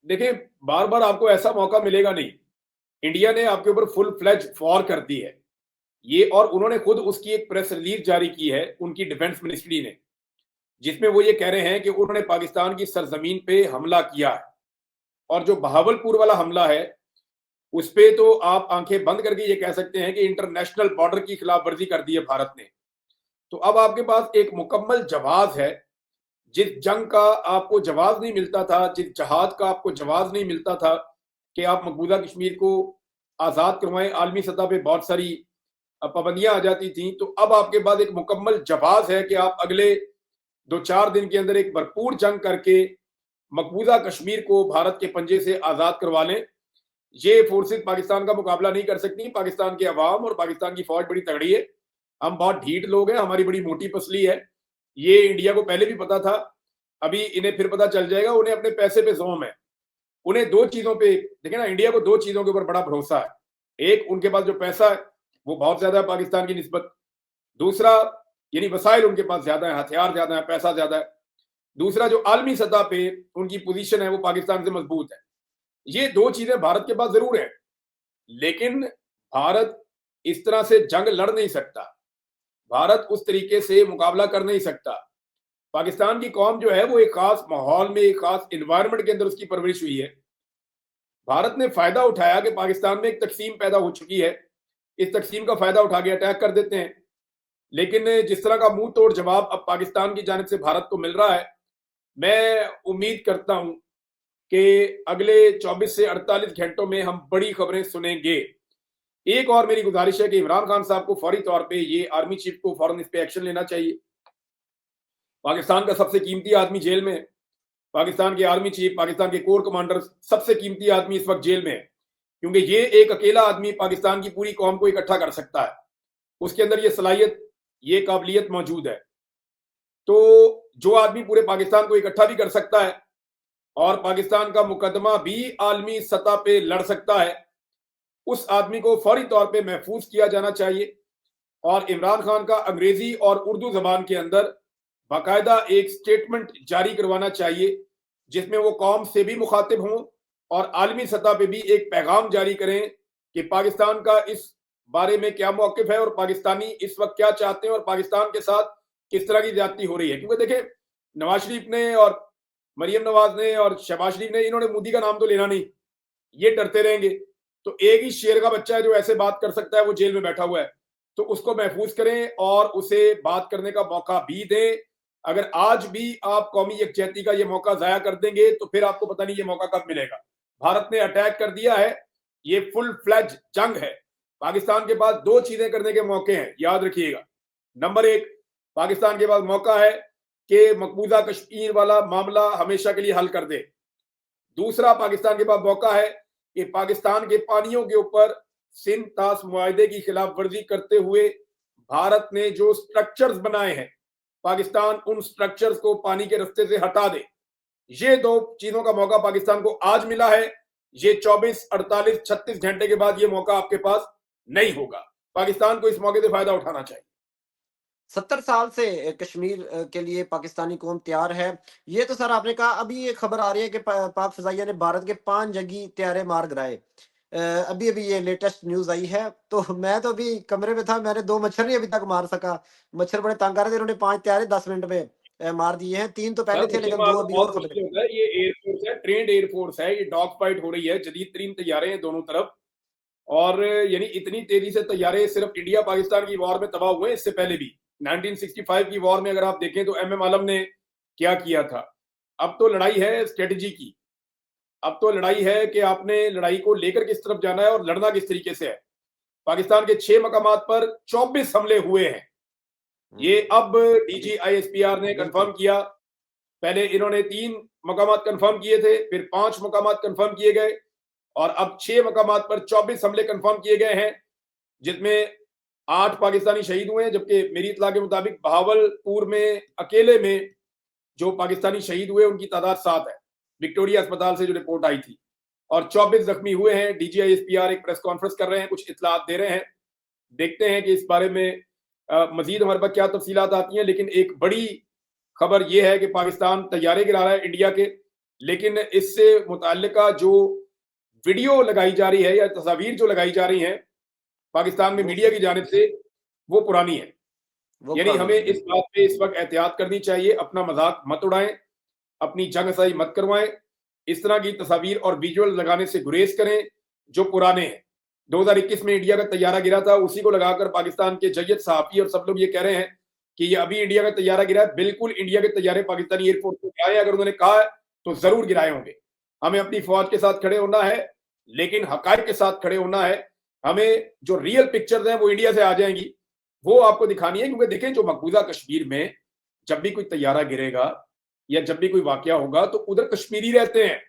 देखिए, बार बार आपको ऐसा मौका मिलेगा नहीं। इंडिया ने आपके ऊपर फुल फ्लेज वॉर कर दी है ये, और उन्होंने खुद उसकी एक प्रेस रिलीज जारी की है उनकी डिफेंस मिनिस्ट्री ने, जिसमें वो ये कह रहे हैं कि उन्होंने पाकिस्तान की सरजमीन पे हमला किया है। और जो बहावलपुर वाला हमला है, उस पे तो आप आंखें बंद करके ये कह सकते हैं कि इंटरनेशनल बॉर्डर की खिलाफ वर्जी कर दी है भारत ने। तो अब आपके पास एक मुकम्मल जवाब है। जिस जंग का आपको जवाब नहीं मिलता था, जिस जहाद का आपको जवाब नहीं मिलता था कि आप मकबूजा कश्मीर को आज़ाद करवाएं, आलमी सतह पे बहुत सारी पाबंदियां आ जाती थी। तो अब आपके पास एक मुकम्मल जवाब है कि आप अगले 2-4 दिन के अंदर एक भरपूर जंग करके मकबूजा कश्मीर को भारत के पंजे से आज़ाद करवा लें। ये फोर्सेस पाकिस्तान का मुकाबला नहीं कर सकती। पाकिस्तान के अवाम और पाकिस्तान की फौज बड़ी तगड़ी है। हम बहुत ढीठ लोग हैं, हमारी बड़ी मोटी पसली है। ये इंडिया को पहले भी पता था, अभी इन्हें फिर पता चल जाएगा। उन्हें अपने पैसे पे जोम है। उन्हें दो चीजों पे, देखें ना, इंडिया को दो चीजों के ऊपर बड़ा भरोसा है। एक, उनके पास जो पैसा है वो बहुत ज्यादा है पाकिस्तान की निस्बत। दूसरा, यानी वसाइल उनके पास ज्यादा है, हथियार ज्यादा है, पैसा ज्यादा है। दूसरा, जो आलमी सतह पे उनकी पोजीशन है वो पाकिस्तान से मजबूत है। ये दो चीजें भारत के पास जरूर है, लेकिन भारत इस तरह से जंग लड़ नहीं सकता। भारत उस तरीके से मुकाबला कर नहीं सकता। पाकिस्तान की कौम जो है वो एक खास माहौल में, एक खास इन्वायरमेंट के अंदर उसकी परवरिश हुई है। भारत ने फायदा उठाया कि पाकिस्तान में एक तकसीम पैदा हो चुकी है, इस तकसीम का फायदा उठा के अटैक कर देते हैं। लेकिन जिस तरह का मुंह तोड़ जवाब अब पाकिस्तान की जानिब से भारत को मिल रहा है, मैं उम्मीद करता हूं कि अगले 24 से 48 घंटों में हम बड़ी खबरें सुनेंगे। एक और मेरी गुजारिश है कि इमरान खान साहब को फौरी तौर पे, ये आर्मी चीफ को फौरन इस पे एक्शन लेना चाहिए। पाकिस्तान का सबसे कीमती आदमी जेल में है। पाकिस्तान के आर्मी चीफ, पाकिस्तान के कोर कमांडर, सबसे कीमती आदमी इस वक्त जेल में है, क्योंकि ये एक अकेला आदमी पाकिस्तान की पूरी कौम को इकट्ठा कर सकता है। उसके अंदर ये सलाहियत, ये काबिलियत मौजूद है। तो जो आदमी पूरे पाकिस्तान को इकट्ठा भी कर सकता है और पाकिस्तान का मुकदमा भी आलमी सतह पे लड़ सकता है, उस आदमी को फौरी तौर पे महफूज किया जाना चाहिए। और इमरान खान का अंग्रेजी और उर्दू जबान के अंदर बाकायदा एक स्टेटमेंट जारी करवाना चाहिए, जिसमें वो कौम से भी मुखातिब हों और आलमी सतह पे भी एक पैगाम जारी करें कि पाकिस्तान का इस बारे में क्या मौकिफ है और पाकिस्तानी इस वक्त क्या चाहते हैं और पाकिस्तान के साथ किस तरह की ज्यादती हो रही है। क्योंकि देखें, नवाज शरीफ ने और मरियम नवाज ने और शहबाज शरीफ ने, इन्होंने मोदी का नाम तो लेना नहीं, ये डरते रहेंगे। तो एक ही शेर का बच्चा है जो ऐसे बात कर सकता है, वो जेल में बैठा हुआ है। तो उसको महफूज करें और उसे बात करने का मौका भी दें। अगर आज भी आप कौमी यकजहती का ये मौका जाया कर देंगे तो फिर आपको पता नहीं ये मौका कब मिलेगा। भारत ने अटैक कर दिया है, ये फुल फ्लैज जंग है। पाकिस्तान के पास दो चीजें करने के मौके हैं, याद रखिएगा। नंबर एक, पाकिस्तान के पास मौका है कि मकबूजा कश्मीर वाला मामला हमेशा के लिए हल कर दे। दूसरा, पाकिस्तान के पास मौका है कि पाकिस्तान के पानियों के ऊपर सिंध तास मुआहदे की खिलाफ वर्जी करते हुए भारत ने जो स्ट्रक्चर्स बनाए हैं, पाकिस्तान उन स्ट्रक्चर्स को पानी के रास्ते से हटा दे। ये दो चीजों का मौका पाकिस्तान को आज मिला है। ये 24, 48, 36 घंटे के बाद ये मौका आपके पास नहीं होगा। पाकिस्तान को इस मौके से फायदा उठाना चाहिए। 70 साल से कश्मीर के लिए पाकिस्तानी कौम तैयार है। ये तो सर आपने कहा, अभी ये खबर आ रही है कि पाक फिजाइया ने भारत के 5 जंगी तैयारे मार गिराए। अभी अभी ये लेटेस्ट न्यूज आई है। तो मैं तो अभी कमरे में था, मैंने 2 मच्छर नहीं अभी तक मार सका। मच्छर बड़े तंग आ रहे थे, इन्होंने 5 तैयारे 10 मिनट में मार दिए हैं। 3 तो सर, पहले थे, उससे लेकिन 2 मारना अभी और बहुत खबर। मुश्किल होता है। ये एयरफोर्स है, ट्रेंड एयरफोर्स है, ये डॉग फाइट हो रही है, जदीद तरीन तैयारे हैं दोनों तरफ। और यानी इतनी तेजी से तैयारे सिर्फ इंडिया पाकिस्तान की वॉर में तबाह हुए, इससे पहले भी 1965 की वॉर में अगर आप देखें तो एम आलम ने क्या किया था। अब तो लड़ाई है स्ट्रेटजी की। अब तो लड़ाई है कि आपने लड़ाई को लेकर किस तरफ जाना है और लड़ना किस तरीके से है। पाकिस्तान के 6 मकामात पर 24 हमले हुए हैं। ये अब डीजीआईएसपीआर ने बिल्कुल। कंफर्म किया। पहले इन्होंने 3 मकामात कंफर्म किए थे, फिर 5 मकामात कंफर्म किए गए और अब 6 मकामात पर 24 हमले कंफर्म किए गए हैं, जिसमें 8 पाकिस्तानी शहीद हुए हैं। जबकि मेरी इत्तला के मुताबिक बहावलपुर में अकेले में जो पाकिस्तानी शहीद हुए उनकी तादाद 7 है, विक्टोरिया अस्पताल से जो रिपोर्ट आई थी। और 24 जख्मी हुए हैं। डीजीआईएसपीआर एक प्रेस कॉन्फ्रेंस कर रहे हैं, कुछ इतलात दे रहे हैं। देखते हैं कि इस बारे में मजीद हमारे पास क्या तफसीलात आती हैं। लेकिन एक बड़ी खबर यह है कि पाकिस्तान तैयारे गिरा रहा है इंडिया के। लेकिन इससे मुताल्लिका जो वीडियो लगाई जा रही है या तस्वीर जो लगाई जा रही हैं पाकिस्तान में वो मीडिया की जानिब से, वो पुरानी है। वो यानी पुरानी हमें है, इस बिल्कुल। बात पे इस वक्त एहतियात करनी चाहिए, अपना मजाक मत उड़ाएं, अपनी जंगसाई मत करवाएं, इस तरह की तस्वीर और विजुअल लगाने से गुरेज करें जो पुराने हैं। 2021 में इंडिया का तैयारा गिरा था, उसी को लगाकर पाकिस्तान के जयद सहाफी और सब लोग ये कह रहे हैं कि ये अभी इंडिया का तैयारा गिरा है। बिल्कुल इंडिया के तैयारे पाकिस्तानी एयरपोर्ट पे गिराए, अगर उन्होंने कहा है तो जरूर गिराए होंगे। हमें अपनी फौज के साथ खड़े होना है, लेकिन हकायक के साथ खड़े होना है। हमें जो रियल पिक्चर्स हैं वो इंडिया से आ जाएंगी, वो आपको दिखानी है। क्योंकि देखें, जो मकबूजा कश्मीर में जब भी कोई तैयारा गिरेगा या जब भी कोई वाकया होगा तो उधर कश्मीरी रहते हैं।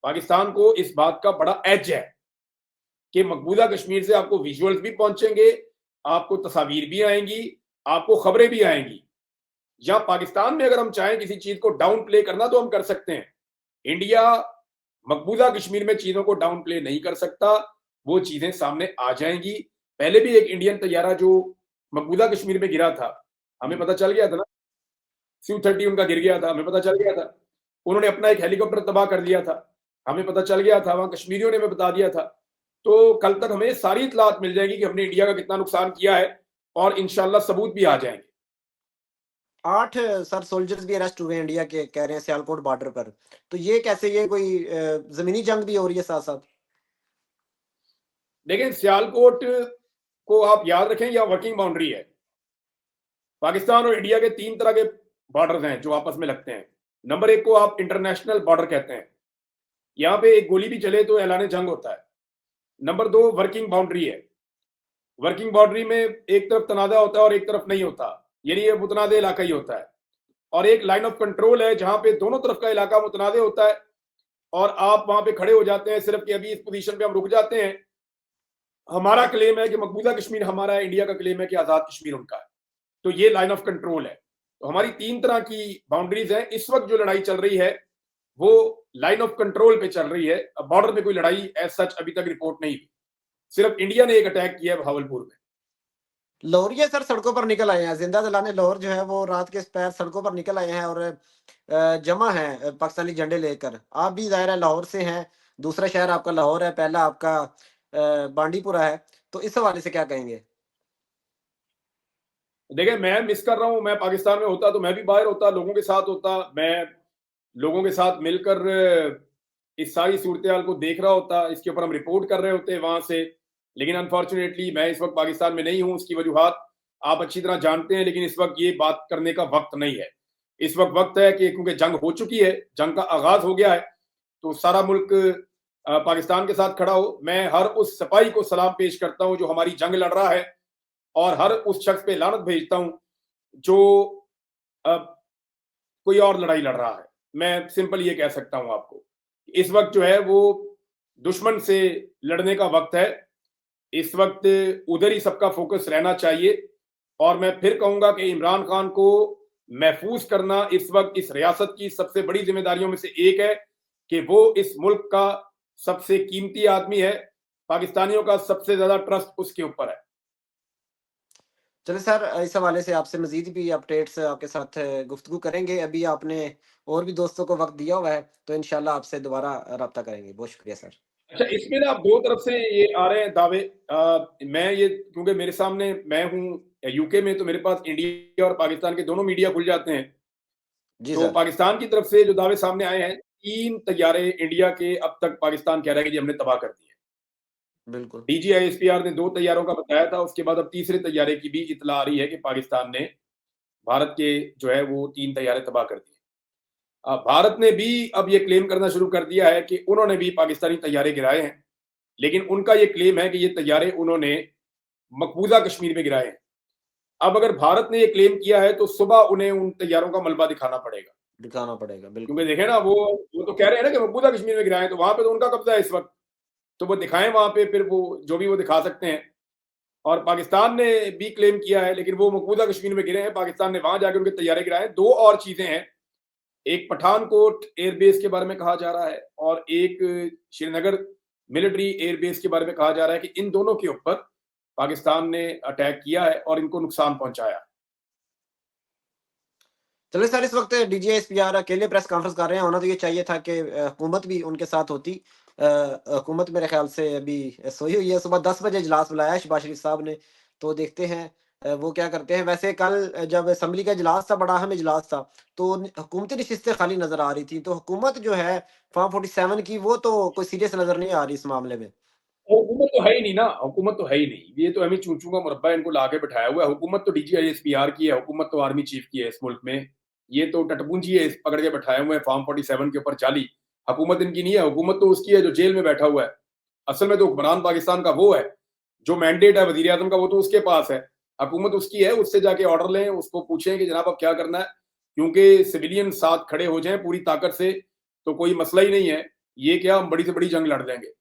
पाकिस्तान को इस बात का बड़ा एज है कि मकबूजा कश्मीर से आपको विजुअल्स भी पहुंचेंगे, आपको तस्वीर भी आएंगी, आपको खबरें भी आएंगी। या पाकिस्तान में अगर हम चाहें किसी चीज को डाउन प्ले करना तो हम कर सकते हैं। इंडिया मकबूजा कश्मीर में चीजों को डाउन प्ले नहीं कर सकता, वो चीजें सामने आ जाएंगी। पहले भी एक इंडियन तैयारा जो मकबूजा कश्मीर में गिरा था, हमें पता चल गया था ना, Su-30 उनका गिर गया था, हमें पता चल गया था। उन्होंने अपना एक हेलीकॉप्टर तबाह कर दिया था, हमें पता चल गया था, वहां कश्मीरियों ने हमें बता दिया था। तो कल तक हमें सारी इतलात मिल जाएगी कि हमने इंडिया का कितना नुकसान किया है, और इंशाल्लाह सबूत भी आ जाएंगे। 8 सर सोल्जर्स भी अरेस्ट हुए हैं इंडिया के, कह रहे हैं सियालकोट बॉर्डर पर। तो ये कैसे, ये कोई जमीनी जंग भी हो रही है साथ साथ? लेकिन सियालकोट को आप याद रखें, यह वर्किंग बाउंड्री है। पाकिस्तान और इंडिया के 3 तरह के बॉर्डर हैं जो आपस में लगते हैं। नंबर 1 को आप इंटरनेशनल बॉर्डर कहते हैं, यहां पे एक गोली भी चले तो ऐलान जंग होता है। नंबर 2 वर्किंग बाउंड्री है। वर्किंग बाउंड्री में एक तरफ तनाजा होता है और एक तरफ नहीं होता, यानी ये मुतनाज़ इलाका ही होता है। और एक लाइन ऑफ कंट्रोल है जहां पे दोनों तरफ का इलाका मुतनाज़ होता है और आप वहां पे खड़े हो जाते हैं सिर्फ कि अभी इस पोजीशन पे हम रुक जाते हैं। हमारा क्लेम है कि मकबूजा कश्मीर हमारा है, इंडिया का क्लेम है कि आजाद कश्मीर उनका है। तो ये लाइन ऑफ कंट्रोल है। तो हमारी 3 तरह की बाउंड्रीज हैं। इस वक्त जो लड़ाई चल रही है वो लाइन ऑफ कंट्रोल पे चल रही है। बॉर्डर में कोई लड़ाई एज सच अभी तक रिपोर्ट नहीं हुई, सिर्फ इंडिया ने एक अटैक किया है भावलपुर में। लोहरिया सर सड़कों पर निकल आए हैं, जिंदा दलाने लाहौर जो है वो रात के पैर सड़कों पर निकल आए हैं और जमा है पाकिस्तानी झंडे लेकर। आप भी ज़ाहिर है लाहौर से हैं, दूसरा शहर आपका लाहौर है, पहला आपका बांडीपुरा है। तो इस हवाले से क्या कहेंगे? देखिए, मैं मिस कर रहा हूं, मैं पाकिस्तान में होता तो मैं भी बाहर होता, लोगों के साथ होता, मैं लोगों के साथ मिलकर इस सारी सूरत हाल को देख रहा होता, इसके ऊपर हम रिपोर्ट कर रहे होते वहां से। लेकिन अनफॉर्चुनेटली मैं इस वक्त पाकिस्तान में नहीं हूं, उसकी वजूहत आप अच्छी तरह जानते हैं। लेकिन इस वक्त ये बात करने का वक्त नहीं है। इस वक्त वक्त है कि क्योंकि जंग हो चुकी है, जंग का आगाज हो गया है, तो सारा मुल्क पाकिस्तान के साथ खड़ा हो। मैं हर उस सिपाही को सलाम पेश करता हूं जो हमारी जंग लड़ रहा है, और हर उस शख्स पे लानत भेजता हूं जो अब कोई और लड़ाई लड़ रहा है। मैं सिंपल ये कह सकता हूं आपको, इस वक्त जो है वो दुश्मन से लड़ने का वक्त है। इस वक्त उधर ही सबका फोकस रहना चाहिए। और मैं फिर कहूंगा कि इमरान खान को महफूज करना इस वक्त इस रियासत की सबसे बड़ी जिम्मेदारियों में से एक है कि वो इस मुल्क का सबसे कीमती आदमी है। पाकिस्तानियों का सबसे ज्यादा ट्रस्ट उसके ऊपर है। चलिए सर, इस हवाले से आपसे मजीद भी अपडेट्स आपके साथ गुफ्तगू करेंगे। अभी आपने और भी दोस्तों को वक्त दिया हुआ है, तो इंशाल्लाह आपसे दोबारा रब्ता करेंगे। बहुत शुक्रिया सर। अच्छा, इसमें ना आप 2 तरफ से ये आ रहे हैं दावे। मैं ये, क्योंकि मेरे सामने मैं हूँ यूके में, तो मेरे पास इंडिया और पाकिस्तान के दोनों मीडिया खुल जाते हैं। जी तो सर। पाकिस्तान की तरफ से जो दावे सामने आए हैं, 3 तैयारे इंडिया के अब तक पाकिस्तान कह रहा है कि जी हमने तबाह कर दिए। बिल्कुल। डीजीआईएसपीआर ने 2 तैयारों का बताया था, उसके बाद अब तीसरे तैयारे की भी इत्तला आ रही है कि पाकिस्तान ने भारत के जो है वो 3 तैयारे तबाह कर दिए। भारत ने भी अब ये क्लेम करना शुरू कर दिया है कि उन्होंने भी पाकिस्तानी तैयारे गिराए हैं। लेकिन उनका ये क्लेम है कि ये तैयारे उन्होंने मकबूजा कश्मीर में गिराए हैं। अब अगर भारत ने ये क्लेम किया है तो सुबह उन्हें उन तैयारों का मलबा दिखाना पड़ेगा। दिखाना पड़ेगा, क्योंकि बिल्कुल। देखें ना, वो तो कह रहे हैं ना कि मकबूजा कश्मीर में गिराए हैं, तो वहां पे तो उनका कब्जा है इस वक्त। तो वो दिखाएं वहां पे, फिर वो जो भी वो दिखा सकते हैं। और पाकिस्तान ने भी क्लेम किया है, लेकिन वो मकबूजा कश्मीर में गिरे हैं, पाकिस्तान ने वहां जाकर उनके तैयारे गिराए हैं। 2 और चीजें हैं, एक पठानकोट एयरबेस के बारे में कहा जा रहा है और एक श्रीनगर मिलिट्री एयरबेस के बारे में कहा जा रहा है कि इन दोनों के ऊपर पाकिस्तान ने अटैक किया है और इनको नुकसान पहुंचाया। चलिए सर, इस वक्त डीजीएसपीआर अकेले प्रेस कॉन्फ्रेंस कर रहे हैं। होना तो ये चाहिए था कि हुकूमत भी उनके साथ होती। हुकूमत मेरे ख्याल से अभी सोई हुई है। सुबह 10 बजे इजलास बुलाया है शहबाज शरीफ साहब ने, तो देखते हैं वो क्या करते हैं। वैसे कल जब असम्बली का इजलास था, बड़ा अहम इजलास था, तो हुकूमती नशिस्तें खाली नजर आ रही थी। तो हुकूमत जो है फॉर्म 47 की, वो तो कोई सीरियस नजर नहीं आ रही इस मामले में। हुकूमत तो है ही नहीं ना, हुकूमत तो है ही नहीं। ये तो हमें चूचू का मुरब्बा इनको लाके बैठाया हुआ है। हुकूमत तो डीजीआईएसपीआर की है, हुकूमत तो आर्मी चीफ की है इस मुल्क में। ये तो टटपूंजी है, इस पकड़ के बैठाए हुए हैं फॉर्म 47 के ऊपर जाली। हुकूमत इनकी नहीं है, हुकूमत तो उसकी है जो जेल में बैठा हुआ है। असल में तो हुक्मरान पाकिस्तान का वो है, जो मैंडेट है वजीर आजम का, वो तो उसके पास है। हुकूमत उसकी है, उससे जाके ऑर्डर लें, उसको पूछें कि जनाब अब क्या करना है। क्योंकि सिविलियन साथ खड़े हो जाएं पूरी ताकत से तो कोई मसला ही नहीं है। ये क्या, हम बड़ी से बड़ी जंग लड़ लेंगे।